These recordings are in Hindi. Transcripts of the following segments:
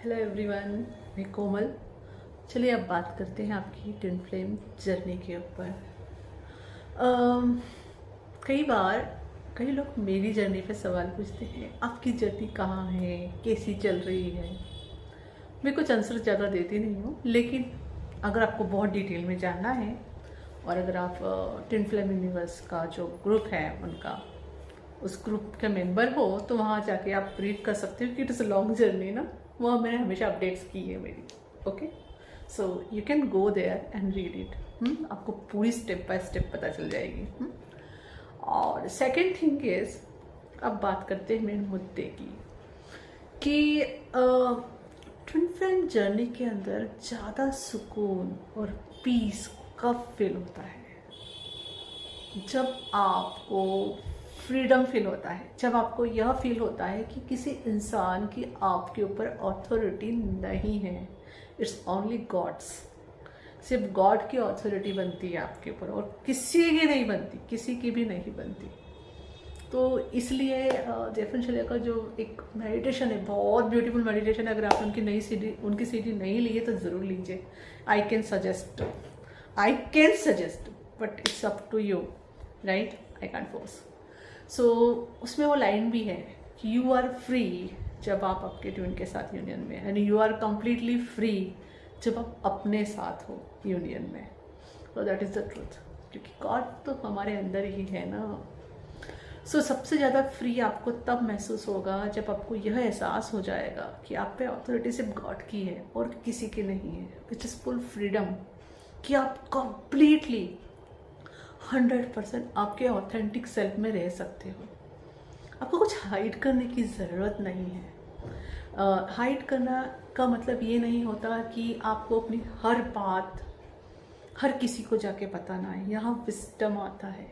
हेलो एवरीवन, मैं कोमल। चलिए अब बात करते हैं आपकी ट्विन फ्लेम जर्नी के ऊपर। कई बार कई लोग मेरी जर्नी पे सवाल पूछते हैं, आपकी जर्नी कहाँ है, कैसी चल रही है। मैं कुछ आंसर ज़्यादा देती नहीं हूँ, लेकिन अगर आपको बहुत डिटेल में जानना है और अगर आप ट्विन फ्लेम यूनिवर्स का जो ग्रुप है उनका उस ग्रुप के मेंबर हो तो वहाँ जाके आप रीड कर सकते हो कि it is a long journey ना। वो मैंने हमेशा अपडेट्स की है मेरी। Okay, so you can go there and read it. आपको पूरी स्टेप बाय स्टेप पता चल जाएगी। और सेकंड थिंग इज, अब बात करते हैं मेन मुद्दे की कि ट्विन फ्लेम जर्नी के अंदर ज़्यादा सुकून और पीस कब फील होता है? जब आपको फ्रीडम फील होता है, जब आपको यह फील होता है कि किसी इंसान की आपके ऊपर अथॉरिटी नहीं है, इट्स ओनली गॉड्स। सिर्फ गॉड की अथॉरिटी बनती है आपके ऊपर और किसी की नहीं बनती, किसी की भी नहीं बनती। तो इसलिए जैफन शलिया का जो एक मेडिटेशन है, बहुत ब्यूटीफुल मेडिटेशन है। अगर आप उनकी सीडी नहीं ली है तो ज़रूर लीजिए। I can suggest but it's up to you, right? I can force. So उसमें वो लाइन भी है कि यू आर फ्री जब आप आपके ट्विन के साथ यूनियन में, and you are completely free जब आप अपने साथ हो यूनियन में। तो दैट इज़ द ट्रूथ, क्योंकि गॉड तो हमारे अंदर ही है ना। सो सबसे ज़्यादा फ्री आपको तब महसूस होगा जब आपको यह एहसास हो जाएगा कि आप पे अथॉरिटी सिर्फ गॉड की है और किसी की नहीं है। इट इज़ फुल फ्रीडम कि आप कंप्लीटली 100% आपके ऑथेंटिक सेल्फ में रह सकते हो। आपको कुछ हाइड करने की ज़रूरत नहीं है। हाइड करना का मतलब ये नहीं होता कि आपको अपनी हर बात हर किसी को जाके बताना है। यहाँ विस्डम आता है।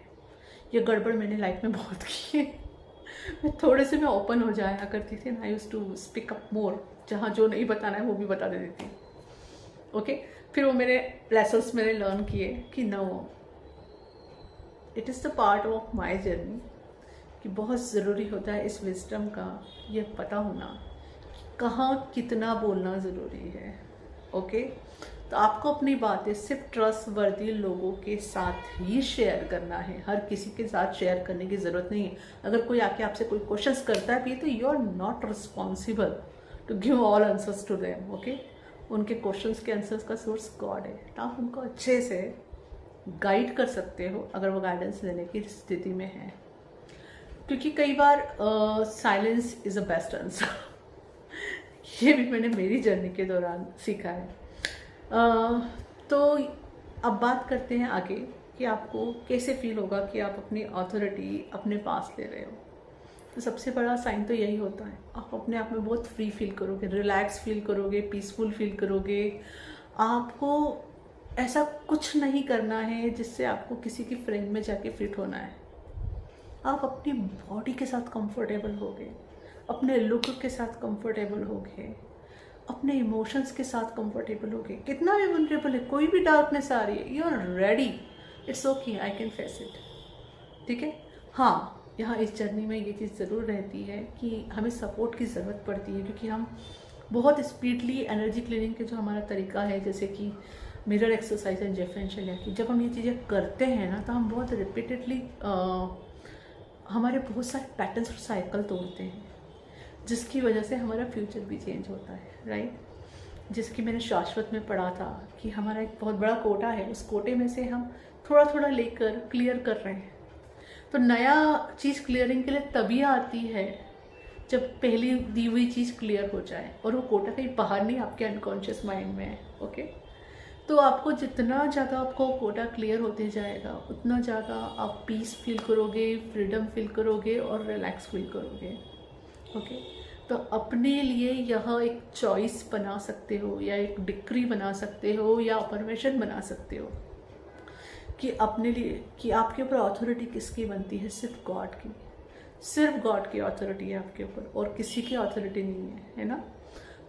ये गड़बड़ मैंने लाइफ में बहुत की है। मैं ओपन हो जाया करती थी ना। I used to speak up more. जहाँ जो नहीं बताना है वो भी बता देती थी। ओके, फिर वो मेरे लेसन्स मैंने लर्न किए कि no, it is the part of my journey कि बहुत ज़रूरी होता है इस विजडम का ये पता होना कि कहाँ कितना बोलना ज़रूरी है। ओके, तो आपको अपनी बातें सिर्फ ट्रस्ट वर्दी लोगों के साथ ही शेयर करना है। हर किसी के साथ शेयर करने की ज़रूरत नहीं है। अगर कोई आके आपसे कोई क्वेश्चंस करता है भी तो you are not responsible to give all answers to them. Okay, उनके क्वेश्चंस के आंसर्स का सोर्स गॉड है। तो आप उनको अच्छे से गाइड कर सकते हो अगर वो गाइडेंस लेने की स्थिति में है, क्योंकि कई बार silence is a best answer. ये भी मैंने मेरी जर्नी के दौरान सीखा है। तो अब बात करते हैं आगे कि आपको कैसे फील होगा कि आप अपनी अथॉरिटी अपने पास ले रहे हो। तो सबसे बड़ा साइन तो यही होता है, आप अपने आप में बहुत फ्री फील करोगे, रिलैक्स फील करोगे, पीसफुल फील करोगे। आपको ऐसा कुछ नहीं करना है जिससे आपको किसी की फ्रेम में जाके फिट होना है। आप अपनी बॉडी के साथ कंफर्टेबल होगे, अपने लुक के साथ कंफर्टेबल होगे, अपने इमोशंस के साथ कंफर्टेबल होगे। कितना भी वनरेबल है, कोई भी डार्कनेस आ रही है, you are ready, it's okay, I can face it. ठीक है। हाँ, यहाँ इस जर्नी में ये चीज़ ज़रूर रहती है कि हमें सपोर्ट की ज़रूरत पड़ती है, क्योंकि हम बहुत स्पीडली एनर्जी क्लीनिंग के जो हमारा तरीका है, जैसे कि मिरर एक्सरसाइज एंड जेफन शलिया की, जब हम ये चीज़ें करते हैं ना तो हम बहुत रिपीटेडली हमारे बहुत सारे पैटर्न्स और साइकिल तोड़ते हैं, जिसकी वजह से हमारा फ्यूचर भी चेंज होता है, राइट? जिसकी मैंने शाश्वत में पढ़ा था कि हमारा एक बहुत बड़ा कोटा है, उस कोटे में से हम थोड़ा थोड़ा लेकर क्लियर कर रहे हैं। तो नया चीज़ क्लियरिंग के लिए तभी आती है जब पहली दी हुई चीज़ क्लियर हो जाए, और वो कोटा कहीं बाहर नहीं, आपके अनकॉन्शियस माइंड में है। ओके, तो आपको जितना ज़्यादा आपको कोटा क्लियर होते जाएगा उतना ज़्यादा आप पीस फील करोगे, फ्रीडम फील करोगे और रिलैक्स फील करोगे। ओके, तो अपने लिए यह एक चॉइस बना सकते हो, या एक डिक्री बना सकते हो, या अफर्मेशन बना सकते हो कि अपने लिए कि आपके ऊपर अथॉरिटी किसकी बनती है? सिर्फ गॉड की। सिर्फ गॉड की अथॉरिटी है आपके ऊपर, और किसी की अथॉरिटी नहीं है ना?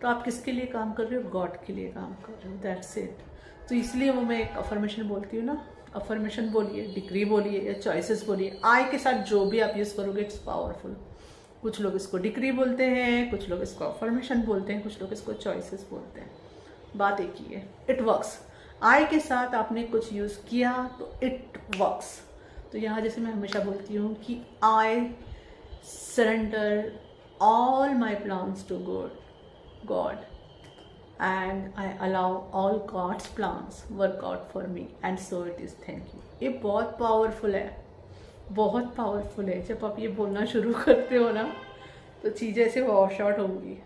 तो आप किसके लिए काम कर रहे हो? गॉड के लिए काम कर रहे हो, दैट्स इट। तो इसलिए वो मैं एक अफर्मेशन बोलती हूँ ना, अफर्मेशन बोलिए, डिग्री बोलिए या चॉइसेस बोलिए, आई के साथ जो भी आप यूज़ करोगे इट्स पावरफुल। कुछ लोग इसको डिक्री बोलते हैं, कुछ लोग इसको अफर्मेशन बोलते हैं, कुछ लोग इसको चॉइसेस बोलते हैं। बात एक ही है, इट वर्क्स। आई के साथ आपने कुछ यूज़ किया तो इट वर्क्स। तो यहाँ जैसे मैं हमेशा बोलती हूँ कि I surrender all my plans to God and I allow all God's plans work out for me and so it is, thank you। ये बहुत पावरफुल है, बहुत पावरफुल है। जब आप ये बोलना शुरू करते हो ना तो चीज़ें ऐसे वॉश आउट होंगी।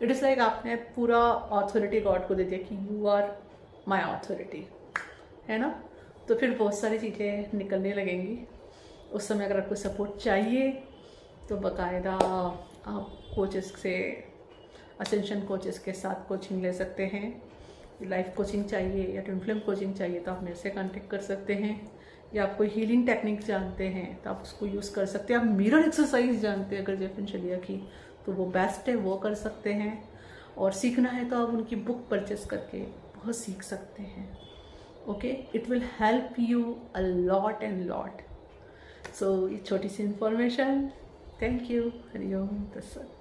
इट इज़ लाइक आपने पूरा अथॉरिटी गॉड को दे दिया कि यू आर माई अथॉरिटी, है ना। तो फिर बहुत सारी चीज़ें निकलने लगेंगी। उस समय अगर आपको सपोर्ट चाहिए तो बाकायदा आप कोचेस से, असेंशन कोचेस के साथ कोचिंग ले सकते हैं। लाइफ कोचिंग चाहिए या ट्विन फ्लेम कोचिंग चाहिए तो आप मेरे से कांटेक्ट कर सकते हैं। या आप कोई हीलिंग टेक्निक जानते हैं तो आप उसको यूज़ कर सकते हैं। आप मिरर एक्सरसाइज जानते हैं अगर जेफिन शलिया की, तो वो बेस्ट है, वो कर सकते हैं। और सीखना है तो आप उनकी बुक परचेस करके बहुत सीख सकते हैं। Okay, it will help you a lot and lot. So ये छोटी सी इंफॉर्मेशन। Thank you. हरिओम तत्सत।